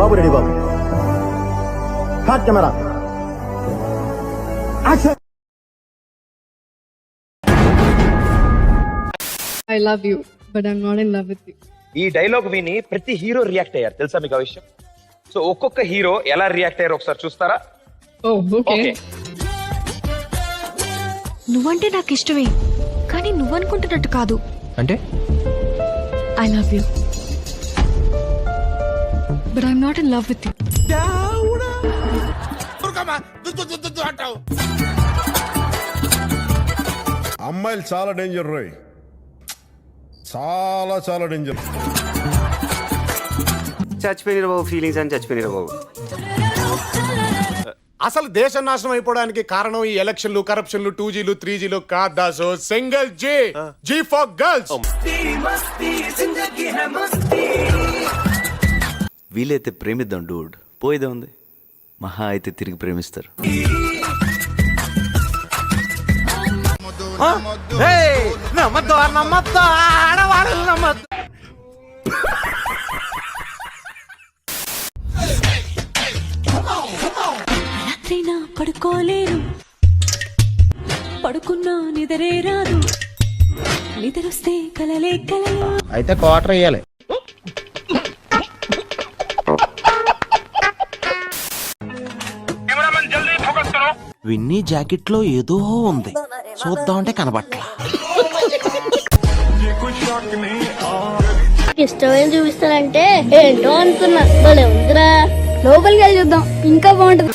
Babu ready Babu. Cut camera action. I love you, but I'm not in love with you. ఈ dialogue విని ప్రతి hero react అయ్యారు తెలుసా మీకు ఆ విషయం? సో ఒక్కొక్క హీరో ఎలా రియాక్ట్ అయ్యారు ఒకసారి చూస్తారా? Oh, okay. నువ్వంటే నాకు ఇష్టమే, కానీ నువ్వనుకుంటున్నట్టు కాదు. అంటే I love you, but I'm not in love with you. అమ్మాయిలు చాలా డేంజర్ రోయ్, చాలా చాలా డేంజర్. చచ్చిపోయిన బాబు ఫీలింగ్స్ అని చచ్చిపోయిన బాబు. అసలు దేశం నాశనం అయిపోవడానికి కారణం ఈ ఎలక్షన్లు, కరప్షన్లు, 2Gలు 3Gలు కాదు దాసు. Single G for girls. వీలైతే ప్రేమిద్దాం డూడ్, పోయేదే ఉంది. మహా అయితే తిరిగి ప్రేమిస్తారు. రాత్రైనా పడుకోలేను, పడుకున్నా నిద్రే రాదు, నిద్రొస్తే కలలే కలలు. అయితే క్వార్టర్ వేయాలి. విన్నీ జాకెట్ లో ఏదో ఉంది, చూద్దామంటే కనబట్ల. ఇష్టమైన చూపిస్తానంటే ఏంటో అనుకున్నా, భలే ఉందిరా. లోపలికి వెళ్ళి చూద్దాం, ఇంకా బాగుంటుంది.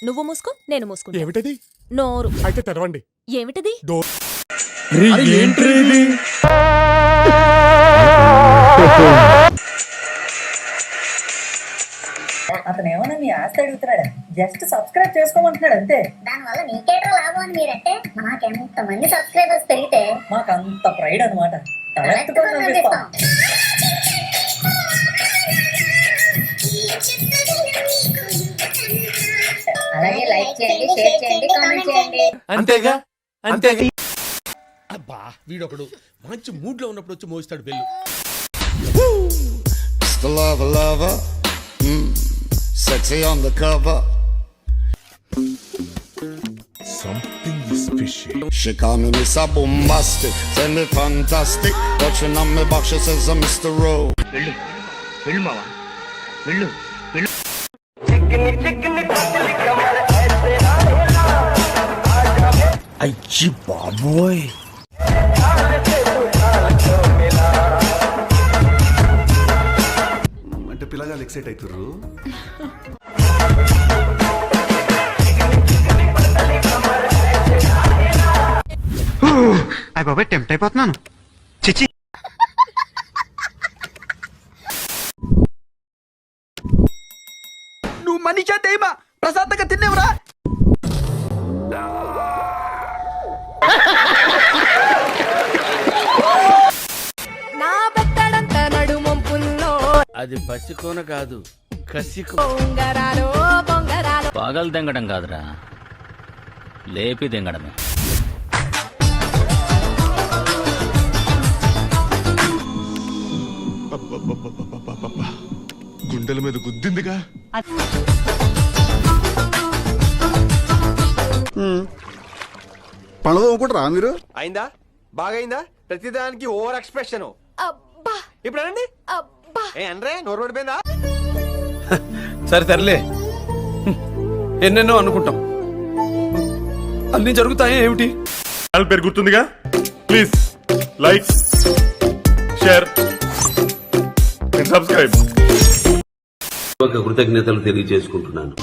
నువ్వు మూసుకో, నేను మూసుకుంటా. ఏమిటది? నోరు అయితే తెరవండి. ఏమిటది? అతను ఏమన్నా నీ ఆస్తి అడుగుతున్నాడా? జస్ట్ సబ్స్క్రైబ్ చేసుకోమంటున్నాడు అంతే. దానివల్ల నీకేట్రా లాభం అని మీరంటే, మాకెంత మంది సబ్స్క్రైబర్స్ పెరిగితే మాకు అంత ప్రైడ్ అనమాట. అలాగే లైక్ చేయండి, షేర్ చేయండి, కామెంట్ చేయండి. అంతేగా అంతేగా. అబ్బా వీడొకడు మంచి మూడ్ లో ఉన్నప్పుడు వచ్చి మోస్తాడు bell. Sexy on the cover. Something is fishy. She call me Mr. Bombastic, tell me fantastic. Watching on me back, she says I'm Mr. Rowe. వెళ్ళు వెళ్ళు మావా, వెళ్ళు వెళ్ళు. అయ్యి బాబోయ్, అంటే పిల్లగాళ్ళు ఎక్సైట్ అవుతుర్రు. అయ్య బాబాయ్ టెంప్ట్ అయిపోతున్నాను. చిచి, నువ్వు మనిషా దైవా ప్రశాంతంగా తినేవరా? నా బెత్తడంత నడుమొంపుల్లో అది బసికోన కాదు, కసికో. బొంగరాలో బొంగరాలో పాగలు తెంగడం కాదురా, లేపి తెంగడమే. గుండెల మీద గుద్దిందిగా. పనులు కూడా రా మీరు. అయిందా? బాగైందా? ప్రతిదానికి ఓవర్ ఎక్స్ప్రెషన్. అబ్బా ఇప్పుడు అనండి. అబ్బా ఏ అనరే, నోరు పడిపోయిందా? సరే తరలే, ఎన్నెన్నో అనుకుంటాం, అన్ని జరుగుతాయి ఏమిటి? ఛానల్ పేరు గుర్తుందిగా, ప్లీజ్ లైక్, షేర్, సబ్స్క్రైబ్. కృతజ్ఞతలు తెలియజేసుకుంటున్నాను.